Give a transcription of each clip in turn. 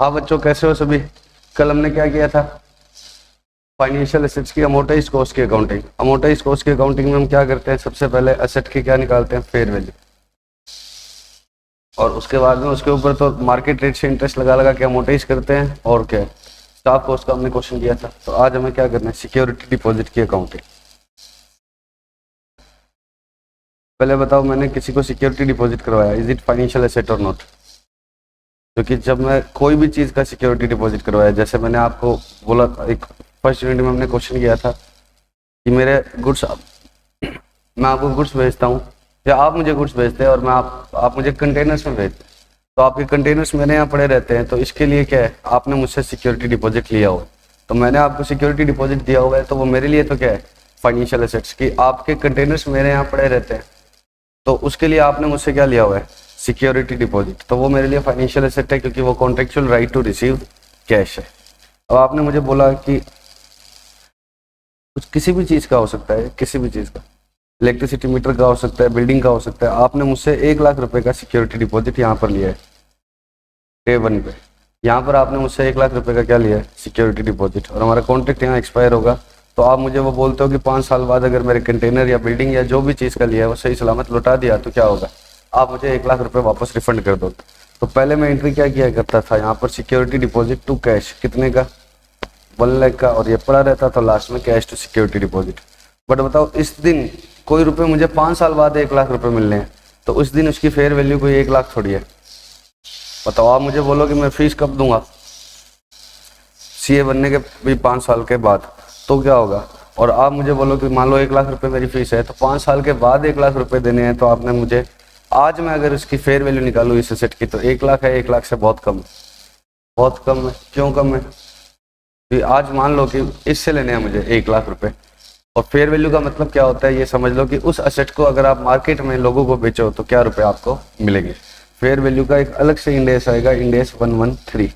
हाँ बच्चों, कैसे हो सभी। कल हमने क्या किया था? फाइनेंशियल एसेट्स की अमोर्टाइज कॉस्ट की अकाउंटिंग। अमोर्टाइज कॉस्ट की अकाउंटिंग में हम क्या करते हैं, सबसे पहले एसेट की क्या निकालते हैं, फेयर वैल्यू। और उसके बाद में उसके ऊपर तो मार्केट रेट से इंटरेस्ट लगा लगा के अमोर्टाइज करते हैं। और क्या है, स्टाफ कॉस्ट का हमने क्वेश्चन किया था। तो आज हमें क्या करना है, सिक्योरिटी डिपॉजिट की अकाउंटिंग। पहले बताओ, मैंने किसी को सिक्योरिटी डिपॉजिट करवाया, इज इट फाइनेंशियल एसेट और नॉट? क्योंकि जब मैं कोई भी चीज़ का सिक्योरिटी डिपॉजिट करवाया, जैसे मैंने आपको बोला था, एक फर्स्ट यूनिट में हमने क्वेश्चन किया था कि मेरे गुड्स, मैं आपको गुड्स भेजता हूँ या आप मुझे गुड्स भेजते हैं और मैं आप मुझे कंटेनर्स में भेजते हैं, तो आपके कंटेनर्स मेरे यहाँ पड़े रहते हैं। तो इसके लिए क्या है, आपने मुझसे सिक्योरिटी डिपॉजिट लिया हुआ है। तो मैंने आपको सिक्योरिटी डिपॉजिट दिया हुआ है, तो वो मेरे लिए तो क्या है, फाइनेंशियल एसेट्स की। आपके कंटेनर्स मेरे यहाँ पड़े रहते हैं, तो उसके लिए आपने मुझसे क्या लिया हुआ है, सिक्योरिटी डिपॉजिट। तो वो मेरे लिए फाइनेंशियल एसेट है, क्योंकि वो contractual right to receive cash है। अब आपने मुझे बोला कि कुछ किसी भी चीज़ का हो सकता है, किसी भी चीज़ का, इलेक्ट्रिसिटी मीटर का हो सकता है, बिल्डिंग का हो सकता है। आपने मुझसे 1 लाख रुपए का सिक्योरिटी डिपॉजिट यहाँ पर लिया है, डे 1 पे। यहाँ पर आपने मुझसे 1 लाख रुपए का क्या लिया है, सिक्योरिटी डिपॉजिट। और हमारा कॉन्ट्रैक्ट यहाँ एक्सपायर होगा, तो आप मुझे वो बोलते हो कि 5 साल बाद अगर मेरे कंटेनर या बिल्डिंग या जो भी चीज़ का लिया है वो सही सलामत लौटा दिया, तो क्या होगा, आप मुझे 1 लाख रुपए वापस रिफंड कर दो। तो पहले मैं एंट्री क्या किया करता था यहाँ पर, सिक्योरिटी डिपॉजिट टू कैश, कितने का, 1 लाख का, और ये पड़ा रहता था लास्ट में cash to security deposit. But बताओ, इस दिन कोई रुपए मुझे 5 साल बाद 1 लाख रुपए मिलने हैं, तो उस दिन उसकी फेयर वैल्यू कोई 1 लाख थोड़ी है। बताओ, आप मुझे बोलो कि मैं फीस कब दूंगा, सीए बनने के भी 5 साल के बाद, तो क्या होगा। और आप मुझे बोलो कि मान लो 1 लाख रुपए मेरी फीस है, तो 5 साल के बाद 1 लाख रुपए देने हैं। तो आपने मुझे, आज मैं अगर इसकी फेयर वैल्यू निकालूँ इस एसेट की, तो 1 लाख है, 1 लाख से बहुत कम है, बहुत कम है। क्यों कम है? आज मान लो कि इससे लेने हैं मुझे 1 लाख रुपए, और फेयर वैल्यू का मतलब क्या होता है, ये समझ लो कि उस एसेट को अगर आप मार्केट में लोगों को बेचो तो क्या रुपए आपको मिलेंगे। फेयर वैल्यू का एक अलग से इंडेक्स आएगा, इंडेक्स 113।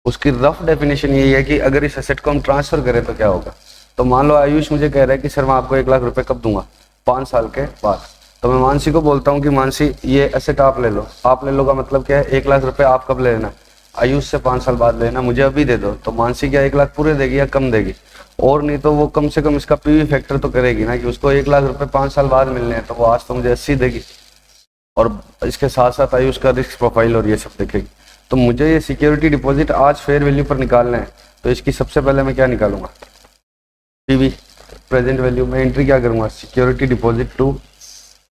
उसकी रफ डेफिनेशन यही है कि अगर इस एसेट को हम ट्रांसफर करें तो क्या होगा। तो मान लो आयुष मुझे कह रहा है कि सर मैं आपको 1 लाख रुपए कब दूंगा, 5 साल के बाद। तो मैं मानसी को बोलता हूँ कि मानसी ये एसेट आप ले लो। आप ले लो का मतलब क्या है, 1 लाख रुपए आप कब ले लेना, आयुष से 5 साल बाद लेना, मुझे अभी दे दो। तो मानसी क्या 1 लाख पूरे देगी या कम देगी? और नहीं तो वो कम से कम इसका पीवी फैक्टर तो करेगी ना, कि उसको 1 लाख रुपए 5 साल बाद मिलने हैं, तो वो आज तो मुझे 80 देगी। और इसके साथ साथ आयुष का रिस्क प्रोफाइल और ये सब देखेगी। तो मुझे ये सिक्योरिटी डिपॉजिट आज फेयर वैल्यू पर निकालना है, तो इसकी सबसे पहले मैं क्या निकालूंगा, पीवी, प्रेजेंट वैल्यू में एंट्री क्या करूंगा, सिक्योरिटी डिपॉजिट टू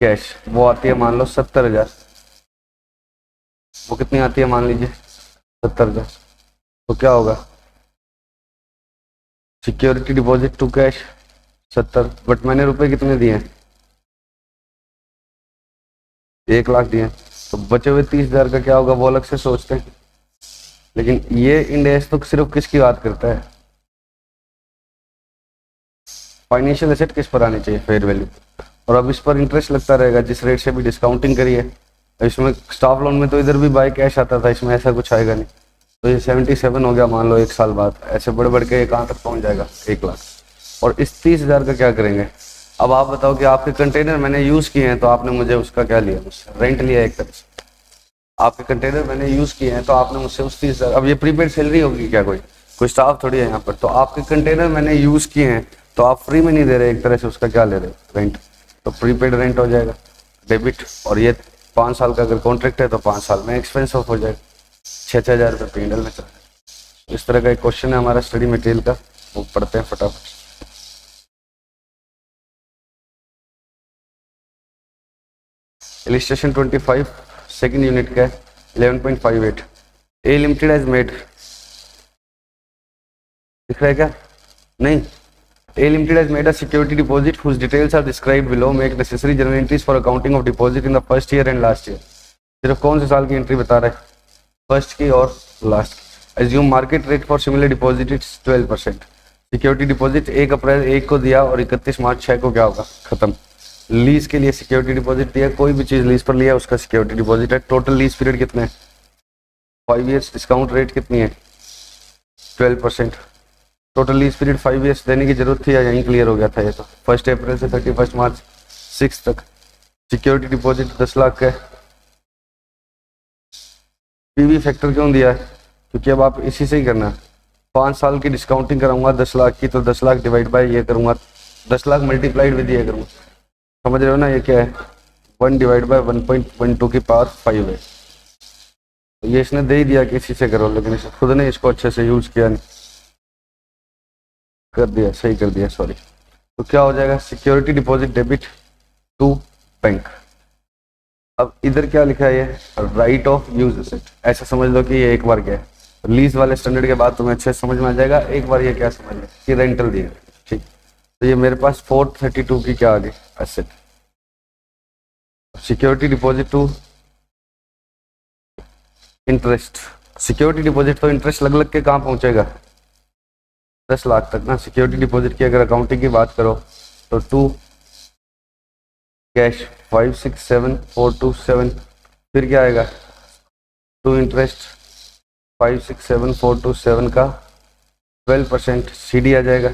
कैश। वो आती है मान लो 70,000। वो कितनी आती है, मान लीजिए 70,000। तो क्या होगा, security deposit to cash 70, but मैंने रुपए कितने दिए हैं, 1 लाख दिए। तो बचे हुए 30,000 का क्या होगा, वो अलग से सोचते हैं। लेकिन ये इंडेक्स तो सिर्फ किसकी बात करता है, फाइनेंशियल एसेट किस पर आनी चाहिए, फेयर वैल्यू। और अब इस पर इंटरेस्ट लगता रहेगा जिस रेट से भी डिस्काउंटिंग करी है। इसमें स्टाफ लोन में तो इधर भी बाय कैश आता था, इसमें ऐसा कुछ आएगा नहीं। तो ये 77 हो गया मान लो 1 साल बाद, ऐसे बढ़ बढ़ के कहाँ तक पहुँच जाएगा, 1 लाख। और इस 30,000 का क्या करेंगे। अब आप बताओ कि आपके कंटेनर मैंने यूज़ किए हैं, तो आपने मुझे उसका क्या लिया, मुझसे रेंट लिया एक तरह से। आपके कंटेनर मैंने यूज़ किए हैं, तो आपने मुझसे उस 30,000, अब ये प्रीपेड सैलरी होगी क्या, कोई स्टाफ थोड़ी है यहाँ पर। तो आपके कंटेनर मैंने यूज़ किए हैं, तो आप फ्री में नहीं दे रहे, एक तरह से उसका क्या ले रहे, रेंट। तो प्रीपेड रेंट हो जाएगा, डेबिट। और ये 5 साल का अगर कॉन्ट्रैक्ट है, तो 5 साल में एक्सपेंस ऑफ हो जाएगा, 6,000 रुपये पेंडल में चल। इस तरह का एक क्वेश्चन है हमारा स्टडी मटेरियल का, वो पढ़ते हैं फटाफट। इलिस्ट्रेशन 25 सेकेंड यूनिट का 11.58। ए लिमिटेड एज मेड, दिख रहा है क्या, नहीं। A Limited has made a security deposit whose details are described below. Make necessary journal entries for accounting of deposit in the first year and last year. सिर्फ कौन से साल की एंट्री बता रहा है, फर्स्ट की और लास्ट की। Assume market rate for similar deposit is 12%. Security deposit 1 April 1 को दिया और 31 मार्च 6 को क्या होगा, खत्म। लीज के लिए सिक्योरिटी डिपॉजिट दिया, कोई भी चीज लीज पर लिया उसका सिक्योरिटी डिपॉजिट है। टोटल लीज पीरियड कितने हैं, 5 ईयर्स। डिस्काउंट रेट कितनी है, 12%। टोटल लीज पीरियड 5 ईयर्स देने की जरूरत थी या यहीं क्लियर हो गया था ये तो, 1 अप्रैल से 31 मार्च 6 तक। सिक्योरिटी डिपॉजिट 10 लाख का है। पीवी फैक्टर क्यों दिया है, क्योंकि अब आप इसी से ही करना है। 5 साल की डिस्काउंटिंग कराऊंगा 10 लाख की, तो 10 लाख डिवाइड बाय ये करूंगा, 10 लाख मल्टीप्लाइड विद ये करूंगा। समझ रहे हो ना, ये क्या है, 1 डिवाइड बाय 1.12 की पावर 5 है। तो ये इसने दे ही दिया कि इसी से करो, लेकिन इसे खुद ने इसको अच्छे से यूज किया नहीं, कर दिया, सही कर दिया, सॉरी। तो क्या हो जाएगा, security deposit debit to bank. अब इधर क्या लिखा है, ये राइट ऑफ यूज एसेट, ऐसा समझ लो कि ये एक बार क्या है, लीज वाले स्टैंडर्ड के बाद तुम्हें अच्छे से समझ में आ जाएगा। एक बार ये क्या समझ लो कि रेंटल दिया, ठीक। तो ये मेरे पास 432 की क्या आ गई, asset. Security deposit to interest, security deposit तो इंटरेस्ट लग लग के कहाँ पहुंचेगा, 10 लाख तक ना। सिक्योरिटी डिपॉजिट की अगर अकाउंटिंग की बात करो तो 2 कैश 567427, फिर क्या आएगा 2 इंटरेस्ट 567427 का 12% सीडी आ जाएगा।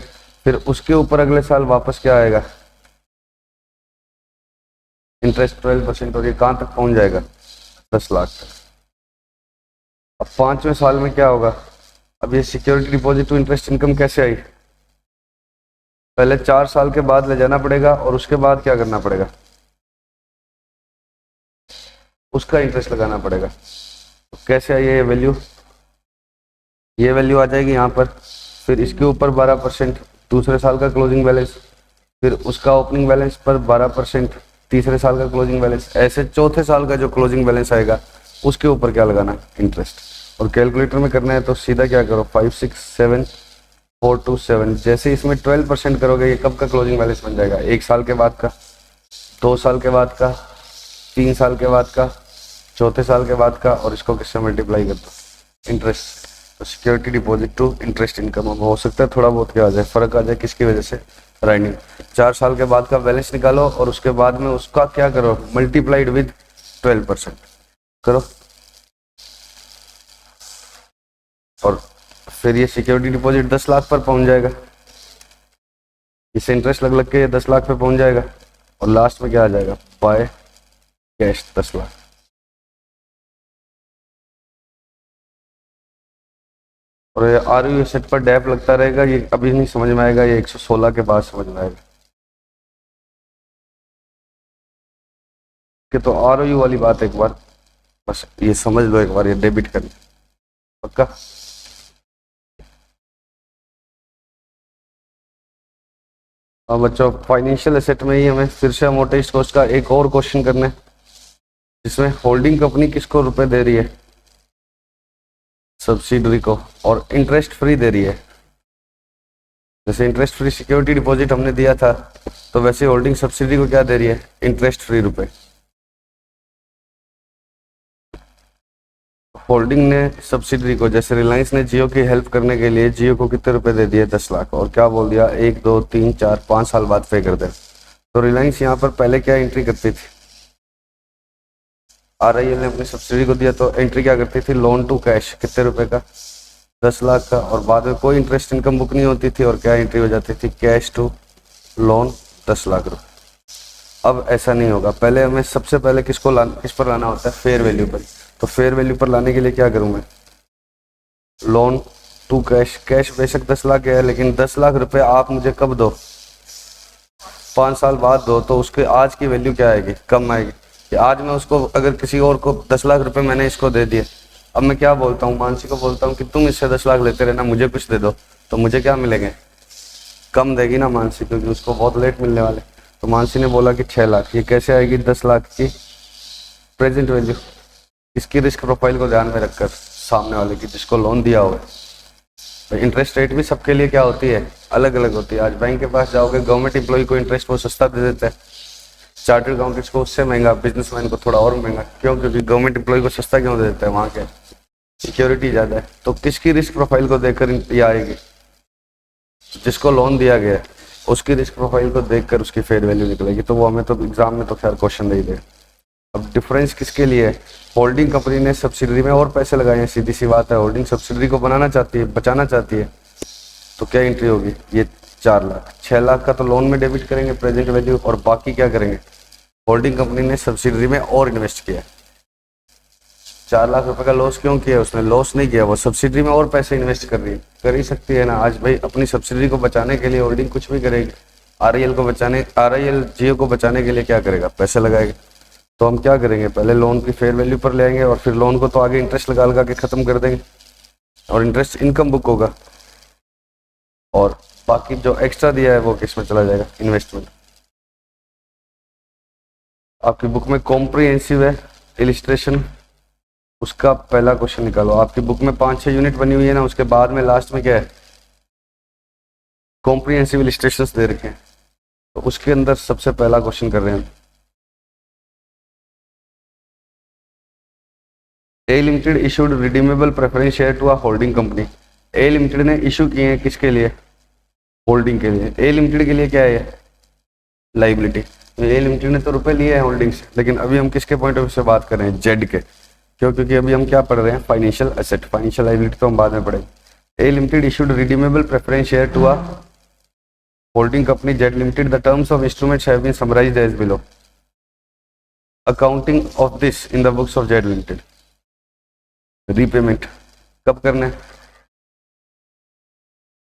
फिर उसके ऊपर अगले साल वापस क्या आएगा, इंटरेस्ट 12%, और ये कहाँ तक पहुंच जाएगा, 10 लाख तक। अब 5वें साल में क्या होगा, अब ये security deposit to interest income कैसे आई, पहले 4 साल के बाद ले जाना पड़ेगा और उसके बाद क्या करना पड़ेगा, उसका इंटरेस्ट लगाना पड़ेगा। तो कैसे आई ये वैल्यू, ये वैल्यू आ जाएगी यहाँ पर, फिर इसके ऊपर 12% दूसरे साल का क्लोजिंग बैलेंस, फिर उसका ओपनिंग बैलेंस पर 12% तीसरे साल का क्लोजिंग बैलेंस, ऐसे चौथे साल का जो क्लोजिंग बैलेंस आएगा उसके ऊपर क्या लगाना, इंटरेस्ट। और कैलकुलेटर में करना है तो सीधा क्या करो, 567427, जैसे इसमें 12% करोगे ये कब का क्लोजिंग बैलेंस बन जाएगा, 1 साल के बाद का, 2 साल के बाद का, 3 साल के बाद का, चौथे साल के बाद का, और इसको किससे मल्टीप्लाई कर दो, इंटरेस्ट। तो security deposit to interest income, अब हो सकता है थोड़ा बहुत क्या आ जाए, फर्क आ जाए, किसकी वजह से, राइडिंग। 4 साल के बाद का बैलेंस निकालो और उसके बाद में उसका क्या करो, मल्टीप्लाइड विद 12% करो, और फिर ये सिक्योरिटी डिपॉजिट 10 लाख पर पहुंच जाएगा, इससे इंटरेस्ट लग लग के ये 10 लाख पे पहुंच जाएगा, और लास्ट में क्या आ जाएगा, बाय कैश 10 लाख। और ये आरयू एसेट पर डैप लगता रहेगा, ये अभी नहीं समझ में आएगा, ये 116 के बाद समझ में आएगा। कि तो आरयू वाली बात एक बार बस ये समझ लो, एक बार ये डेबिट करना पक्का। अब बच्चों फाइनेंशियल एसेट में ही हमें फिर से अमोर्टाइज्ड कॉस्ट का एक और क्वेश्चन करना है, जिसमें होल्डिंग कंपनी किसको रुपए दे रही है, सब्सिडरी को, और इंटरेस्ट फ्री दे रही है। जैसे इंटरेस्ट फ्री सिक्योरिटी डिपॉजिट हमने दिया था, तो वैसे होल्डिंग सब्सिडी को क्या दे रही है, इंटरेस्ट फ्री रुपए। होल्डिंग ने सब्सिडरी को, जैसे रिलायंस ने जियो की हेल्प करने के लिए जियो को कितने रुपए दे दिए, 10 लाख, और क्या बोल दिया 1 2 3 4 5 साल बाद पे कर दे। तो रिलायंस यहाँ पर पहले क्या एंट्री करती थी, आरआईएल ने अपनी सब्सिडी को दिया तो एंट्री क्या करती थी, लोन टू कैश कितने रुपए का, 10 लाख का, और बाद में कोई इंटरेस्ट इनकम बुक नहीं होती थी, और क्या एंट्री हो जाती थी, कैश टू लोन 10 लाख रुपए। अब ऐसा नहीं होगा, पहले हमें सबसे पहले किस पर लाना होता है, फेयर वैल्यू पर। तो फेयर वैल्यू पर लाने के लिए क्या करूँ मैं, लोन टू कैश, कैश बेशक 10 लाख है, लेकिन 10 लाख रुपए आप मुझे कब दो, 5 साल बाद दो, तो उसके आज की वैल्यू क्या आएगी, कम आएगी। कि आज मैं उसको, अगर किसी और को 10 लाख रुपए मैंने इसको दे दिए, अब मैं क्या बोलता हूँ, मानसी को बोलता हूँ कि तुम इससे 10 लाख लेते रहना, मुझे कुछ दे दो, तो मुझे क्या मिलेंगे, कम देगी ना मानसी, क्योंकि उसको बहुत लेट मिलने वाले। तो मानसी ने बोला कि 6 लाख, ये कैसे आएगी 10 लाख की प्रेजेंट वैल्यू, इसकी रिस्क प्रोफाइल को ध्यान में रखकर, सामने वाले की जिसको लोन दिया हुआ है। तो इंटरेस्ट रेट भी सबके लिए क्या होती है, अलग अलग होती है। आज बैंक के पास जाओगे, गवर्नमेंट एम्प्लॉय को इंटरेस्ट वो सस्ता दे देता है, चार्टर्ड अकाउंटेंट्स को उससे महंगा, बिजनेसमैन को थोड़ा और महंगा। क्यों, क्योंकि गवर्नमेंट एम्प्लॉय को सस्ता क्यों दे देता है, वहाँ के सिक्योरिटी ज़्यादा है। तो किसकी रिस्क प्रोफाइल को देखकर ये आएगी, जिसको लोन दिया गया है उसकी रिस्क प्रोफाइल को देखकर उसकी फेयर वैल्यू निकलेगी। तो वो हमें तो एग्जाम में तो खैर क्वेश्चन नहीं दे। अब डिफरेंस किसके लिए है, होल्डिंग कंपनी ने सब्सिडरी में और पैसे लगाए हैं, सीधी सी बात है, होल्डिंग सब्सिडरी को बनाना चाहती है, बचाना चाहती है, तो क्या एंट्री होगी, ये 4 लाख। 6 लाख का तो लोन में डेबिट करेंगे प्रेजेंट वैल्यू, और बाकी क्या करेंगे, होल्डिंग कंपनी ने सब्सिडरी में और इन्वेस्ट किया, 4 लाख रुपए का लॉस क्यों किया उसने? लॉस नहीं किया, वो सब्सिडी में और पैसे इन्वेस्ट कर रही है, कर ही सकती है ना। आज भाई अपनी सब्सिडी को बचाने के लिए होल्डिंग कुछ भी करेगी। आरआईएल जियो को बचाने के लिए क्या करेगा? पैसे लगाएगा। तो हम क्या करेंगे? पहले लोन की फेयर वैल्यू पर ले आएंगे और फिर लोन को तो आगे इंटरेस्ट लगा लगा के खत्म कर देंगे और इंटरेस्ट इनकम बुक होगा, और बाकी जो एक्स्ट्रा दिया है वो किस में चला जाएगा? इन्वेस्टमेंट। आपकी बुक में कॉम्प्रिहेंसिव है इलिस्ट्रेशन, उसका पहला क्वेश्चन निकालो। आपकी बुक में 5-6 यूनिट बनी हुई है ना, उसके बाद में लास्ट में क्या है? कॉम्प्रिहेंसिव इलिस्ट्रेशंस दे रखे हैं, तो उसके अंदर सबसे पहला क्वेश्चन कर रहे हैं। A limited issued redeemable preference share to a holding company. A limited ने इशू किए हैं किसके लिए? होल्डिंग के लिए। ए लिमिटेड के लिए क्या है? लाइबिलिटी। ए लिमिटेड ने तो रुपए लिए हैं होल्डिंग से, लेकिन अभी हम किसके पॉइंट ऑफ व्यू से बात कर रहे हैं? जेड के। क्यों? क्योंकि अभी हम क्या पढ़ रहे हैं? Financial asset. फाइनेंशियल लाइबिलिटी तो हम बाद में पढ़ेंगे। A limited issued redeemable preference share to a holding company Z limited. The terms of instruments have been summarised as below. Accounting of this in the books of Z limited. Repayment कब करना है?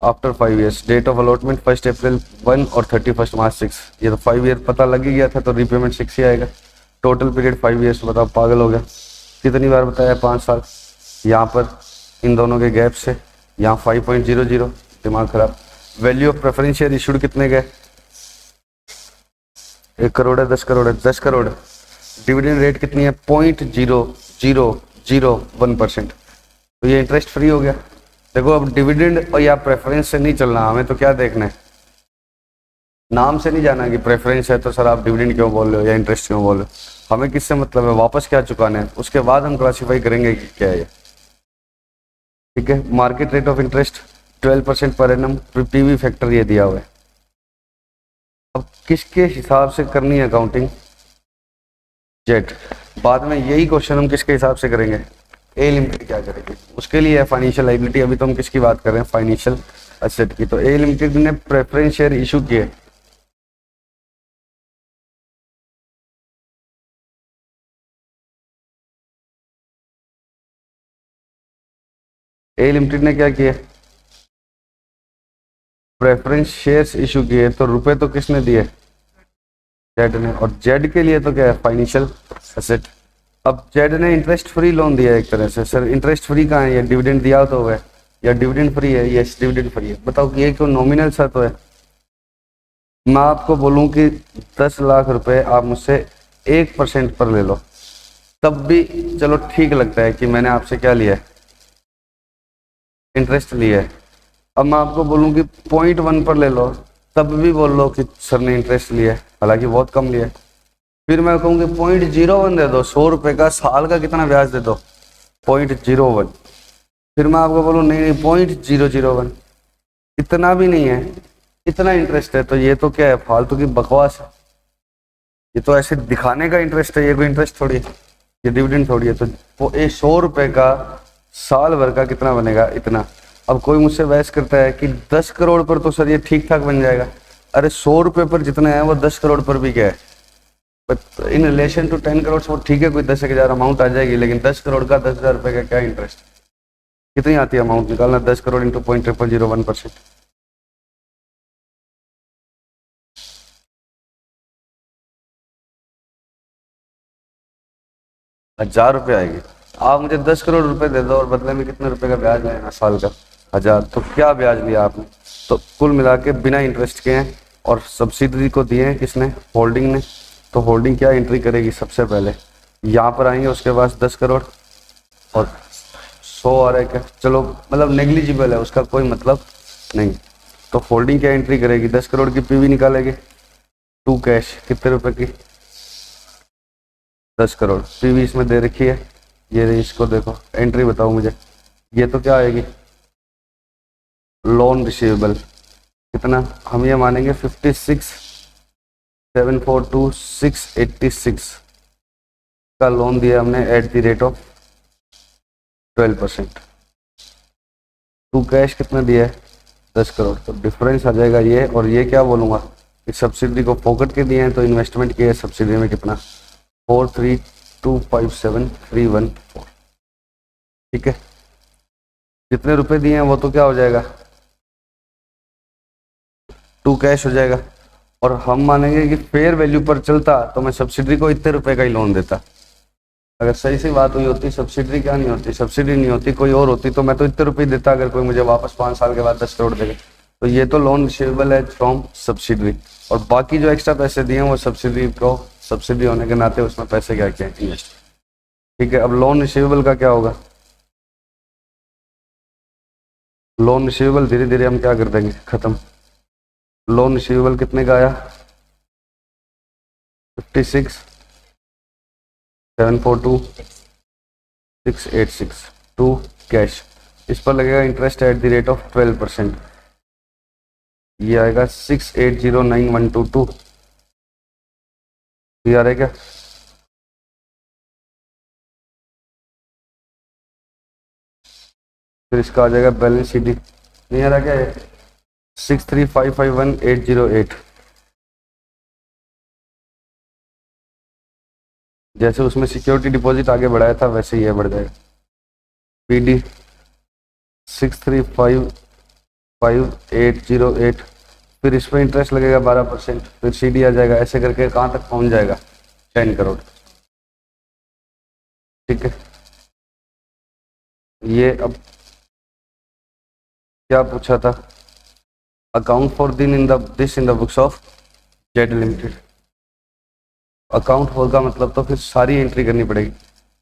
After 5 years. Date of allotment 1 April 1 और 31 मार्च 6। ये तो 5 year पता लग ही गया था, तो रीपेमेंट 6 ही आएगा। Total period 5 years. बताओ पागल हो गया? कितनी बार बताया? 5 साल। यहाँ पर इन दोनों के गैप से यहाँ 5.00, दिमाग खराब। Value of preference share issued कितने गए? 1 करोड़ है, 10 करोड़ है, 10 करोड़। डिविडेंड रेट कितनी है? 0.0001%। तो ये इंटरेस्ट फ्री हो गया। देखो अब डिविडेंड और या प्रेफरेंस से नहीं चलना, हमें तो क्या देखना है? नाम से नहीं जाना कि प्रेफरेंस है तो सर आप डिविडेंड क्यों बोल रहे हो या इंटरेस्ट क्यों बोल रहे हो। हमें किससे मतलब है? वापस क्या चुकाना है, उसके बाद हम क्लासीफाई करेंगे कि क्या है ये। ठीक है। Market rate of interest 12% per annum. PV factor ये दिया हुआ है। अब किसके हिसाब से करनी है अकाउंटिंग? जेड। बाद में यही क्वेश्चन हम किसके हिसाब से करेंगे? ए लिमिटेड क्या करेगी? उसके लिए है फाइनेंशियल लाइबिलिटी। अभी तो हम किसकी बात कर रहे हैं? फाइनेंशियल एसेट की। तो ए लिमिटेड ने प्रेफरेंस शेयर इशू किए। ए लिमिटेड ने क्या किया? प्रेफरेंस शेयर्स इशू किए। तो रुपए तो किसने दिए? जेड ने। और जेड के लिए तो क्या है? Financial asset. अब जेड ने इंटरेस्ट फ्री लोन दिया है एक तरह से। सर इंटरेस्ट फ्री कहाँ है? या डिविडेंड दिया तो है, या डिविडेंड फ्री है? यस डिविडेंड फ्री है। बताओ कि ये क्यों नॉमिनल सा तो है। मैं आपको बोलूं कि 10 लाख रुपए आप मुझसे 1% पर ले लो, तब भी चलो ठीक लगता है कि मैंने आपसे क्या लिया है? इंटरेस्ट लिया है। अब मैं आपको बोलूं कि 0.1 पर ले लो, तब भी बोल लो कि सर ने इंटरेस्ट लिया है, हालांकि बहुत कम लिया है। फिर मैं कहूँगी 0.01 दे दो, 100 रुपये का साल का कितना ब्याज दे दो? 0.01। फिर मैं आपको बोलूँ नहीं 0.001, इतना भी नहीं है, इतना इंटरेस्ट है। तो ये तो क्या है? फालतू की बकवास है। ये तो ऐसे दिखाने का इंटरेस्ट है, ये कोई इंटरेस्ट थोड़ी है, ये डिविडेंड थोड़ी है। तो वो 100 रुपये का साल भर का कितना बनेगा? इतना। अब कोई मुझसे बहस करता है कि 10 करोड़ पर तो सर ये ठीक ठाक बन जाएगा। अरे 100 रुपये पर जितना है वो 10 करोड़ पर भी क्या है? इन रिलेशन टू 10 करोड़ वो ठीक है, कोई 10,000 अमाउंट आ जाएगी, लेकिन 10 करोड़ का 10,000 रुपये का क्या इंटरेस्ट? कितनी आती है अमाउंट निकालना? 10 करोड़ इंटू 0.0001%। 1,000 रुपये आएगी। आप मुझे 10 करोड़ रुपए दे दो और बदले में कितने रुपए का ब्याज लेना साल का? 1,000। तो क्या ब्याज लिया आपने? तो कुल मिला के बिना इंटरेस्ट के हैं, और सब्सिडी को दिए हैं किसने? होल्डिंग ने। तो होल्डिंग क्या एंट्री करेगी? सबसे पहले यहाँ पर आएंगे, उसके पास 10 करोड़ और 100 आ रहा है क्या? चलो मतलब नेग्लिजिबल है, उसका कोई मतलब नहीं। तो होल्डिंग क्या एंट्री करेगी? 10 करोड़ की पीवी निकालेगी टू कैश। कितने रुपए की? 10 करोड़। पीवी इसमें दे रखी है, ये रही। इसको देखो, एंट्री बताओ मुझे। ये तो क्या आएगी? Loan receivable. कितना? हम ये मानेंगे 56,742,686 का लोन दिया हमने at the rate of 12%। To cash कितना दिया है? 10 करोड़। तो डिफरेंस आ जाएगा ये, और ये क्या बोलूँगा कि सब्सिडी को फोकट के दिए हैं, तो इन्वेस्टमेंट किया है सब्सिडी में कितना? 43257,314। ठीक है, जितने रुपए दिए हैं वो तो क्या हो जाएगा, टू कैश हो जाएगा। और हम मानेंगे कि फेयर वैल्यू पर चलता तो मैं सब्सिडरी को इतने रुपए का ही लोन देता। अगर सही सी बात हुई होती, सब्सिडरी क्या नहीं होती, सब्सिडी नहीं होती, कोई और होती, तो मैं तो इतने रुपए देता अगर कोई मुझे वापस 5 साल के बाद 10 करोड़ देगा। तो ये तो लोन रिसीवेबल है फ्रॉम सब्सिडरी, और बाकी जो एक्स्ट्रा पैसे दिए हैं वो सब्सिडी को, सब्सिडी होने के नाते उसमें पैसे क्या किए, इन्वेस्ट। ठीक है, अब लोन रिसीवेबल का क्या होगा, लोन रिसीवेबल धीरे धीरे हम क्या कर देंगे, खत्म। लोन रिसीवेबल कितने का आया, 56,742,686 टू कैश। इस पर लगेगा interest eight the rate of 12%, ये आएगा 6809122। ये आ रहा है क्या, फिर इसका आ जाएगा बैलेंस शीट, नहीं आ रहा क्या है, 63551,808। जैसे उसमें सिक्योरिटी डिपॉजिट आगे बढ़ाया था वैसे ही ये बढ़ जाएगा। PD 6355808, फिर इस पर इंटरेस्ट लगेगा 12%, फिर CD आ जाएगा, ऐसे करके कहाँ तक पहुंच जाएगा, 10 करोड़। ठीक है, ये अब क्या पूछा था, अकाउंट फॉर दिन in this in the books of Z Limited. Account for का मतलब तो फिर सारी एंट्री करनी पड़ेगी।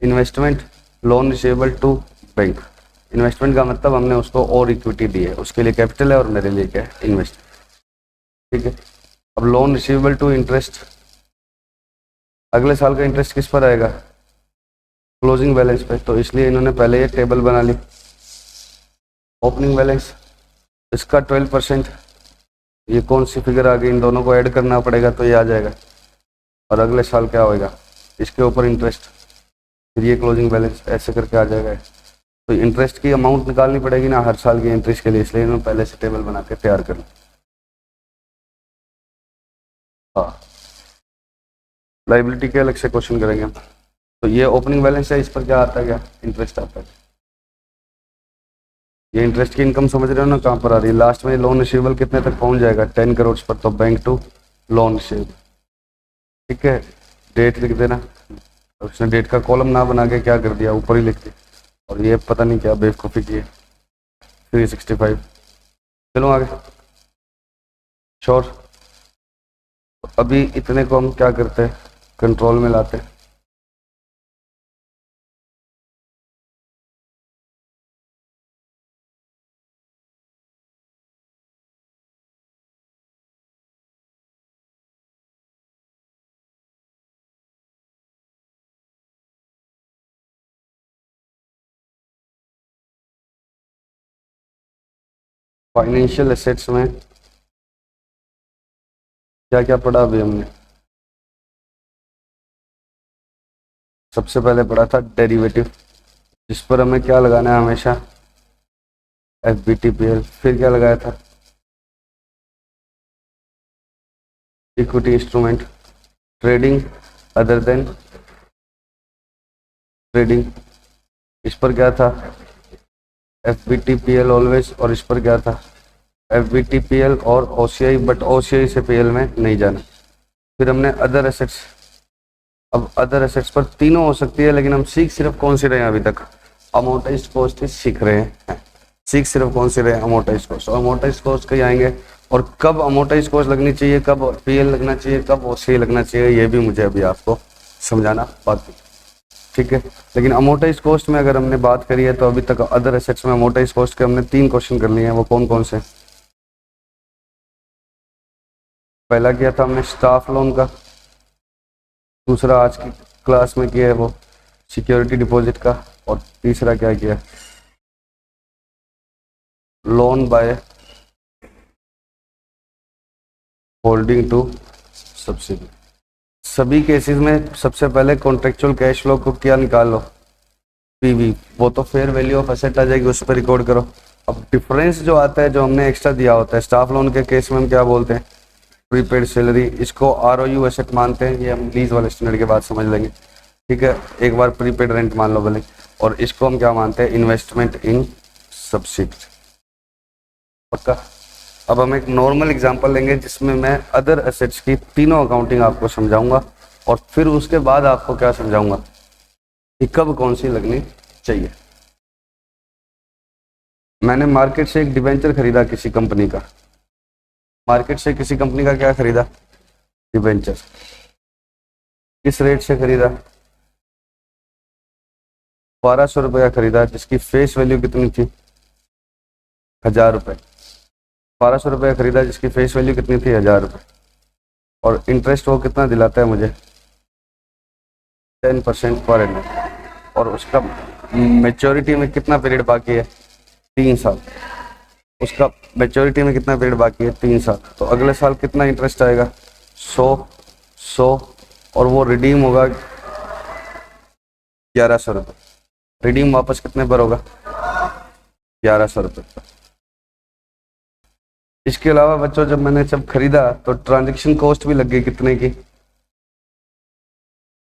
Investment, loan receivable to bank. Investment का मतलब हमने उसको और इक्विटी दी है, उसके लिए कैपिटल है और मेरे लिए क्या है, इन्वेस्ट। ठीक है, अब लोन रिसीवेबल टू इंटरेस्ट, अगले साल का इंटरेस्ट किस पर आएगा, क्लोजिंग बैलेंस पे, तो इसलिए इन्होंने पहले ये टेबल बना ली। ओपनिंग बैलेंस, इसका 12%, ये कौन सी फिगर आ गई, इन दोनों को ऐड करना पड़ेगा तो ये आ जाएगा। और अगले साल क्या होएगा, इसके ऊपर इंटरेस्ट, फिर ये क्लोजिंग बैलेंस, ऐसे करके आ जाएगा। तो इंटरेस्ट की अमाउंट निकालनी पड़ेगी ना हर साल की इंटरेस्ट के लिए, इसलिए इन्होंने पहले से टेबल बना के तैयार कर ली। हाँ, लाइबिलिटी के अलग से क्वेश्चन करेंगे हम। तो ये ओपनिंग बैलेंस है, इस पर क्या आता है, क्या इंटरेस्ट आता है। ये इंटरेस्ट की इनकम समझ रहे हो ना कहाँ पर आ रही है, लास्ट में लोन रिसीवेबल कितने तक पहुंच जाएगा, 10 करोड़ पर, तो बैंक टू लोन रिसीवेबल। ठीक है, डेट लिख देना, उसने डेट का कॉलम ना बना के क्या कर दिया, ऊपर ही लिख दिया, और ये पता नहीं क्या बेवकूफ़ी की है, 365। चलो आगे, श्योर। अभी इतने को हम क्या करते हैं, कंट्रोल में लाते हैं। फाइनेंशियल एसेट्स में क्या क्या पढ़ा अभी हमने, सबसे पहले पढ़ा था डेरिवेटिव, जिस पर हमें क्या लगाना है हमेशा, FVTPL। फिर क्या लगाया था, equity instrument, trading other than trading, इस पर क्या था, FVTPL ऑलवेज, और इस पर क्या था, FVTPL और OCI, बट OCI से PL में नहीं जाना। फिर हमने अदर एसेट्स, अब अदर एसेट्स पर तीनों हो सकती है, लेकिन हम सीख सिर्फ कौन सी रहे हैं अभी तक, अमोर्टाइज्ड कॉस्ट ही सीख रहे हैं। सीख सिर्फ कौन सी रहे हैं, अमोर्टाइज्ड कॉस्ट। और अमोर्टाइज्ड कॉस्ट कहीं आएंगे, और कब अमोर्टाइज्ड कॉस्ट लगनी चाहिए, कब PL लगना चाहिए, कब OCI लगना चाहिए, ये भी मुझे अभी आपको समझाना बाकी। ठीक है, लेकिन अमोर्टाइज्ड कॉस्ट में अगर हमने बात करी है तो अभी तक अदर एसेट्स में अमोर्टाइज्ड कॉस्ट के हमने 3 क्वेश्चन कर लिए हैं। वो कौन कौन से, पहला किया था हमने स्टाफ लोन का, दूसरा आज की क्लास में किया है वो सिक्योरिटी डिपॉजिट का, और तीसरा क्या किया, loan by holding to subsidy. सभी केसेस में सबसे पहले कॉन्ट्रेक्चुअल कैश फ्लो को क्या निकालो, PV, वो तो फेयर वैल्यू ऑफ एसेट आ जाएगी, उस पर रिकॉर्ड करो। अब डिफरेंस जो आता है, जो हमने एक्स्ट्रा दिया होता है, स्टाफ लोन के केस में हम क्या बोलते हैं, प्रीपेड सैलरी, इसको ROU एसेट मानते हैं, ये हम लीज वाले स्टैंडर्ड के बाद समझ लेंगे। ठीक है, एक बार प्रीपेड रेंट मान लो भले, और इसको हम क्या मानते हैं, इन्वेस्टमेंट इन सब्सिडी। पक्का। अब हम एक नॉर्मल एग्जांपल लेंगे जिसमें मैं अदर एसेट्स की तीनों अकाउंटिंग आपको समझाऊंगा और फिर उसके बाद आपको क्या समझाऊंगा कि कब कौन सी लगनी चाहिए। मैंने मार्केट से एक डिबेंचर खरीदा किसी कंपनी का, मार्केट से किसी कंपनी का क्या खरीदा, डिबेंचर। किस रेट से खरीदा, 1200 रुपये का खरीदा, जिसकी फेस वैल्यू कितनी थी, 1000 रुपये। 1200 रुपये का खरीदा जिसकी फेस वैल्यू कितनी थी, 1000 रुपये। और इंटरेस्ट वो कितना दिलाता है मुझे, 10% पर एनम। और उसका मेच्योरिटी में कितना पीरियड बाकी है, 3 साल। उसका मेच्योरिटी में कितना पीरियड बाकी है, 3 साल। तो अगले साल कितना इंटरेस्ट आएगा, 100 और वो रिडीम होगा 1100 रुपये। रिडीम वापस कितने पर होगा, 1100 रुपये पर। इसके अलावा बच्चों जब मैंने खरीदा तो ट्रांजैक्शन कॉस्ट भी लग गई कितने की,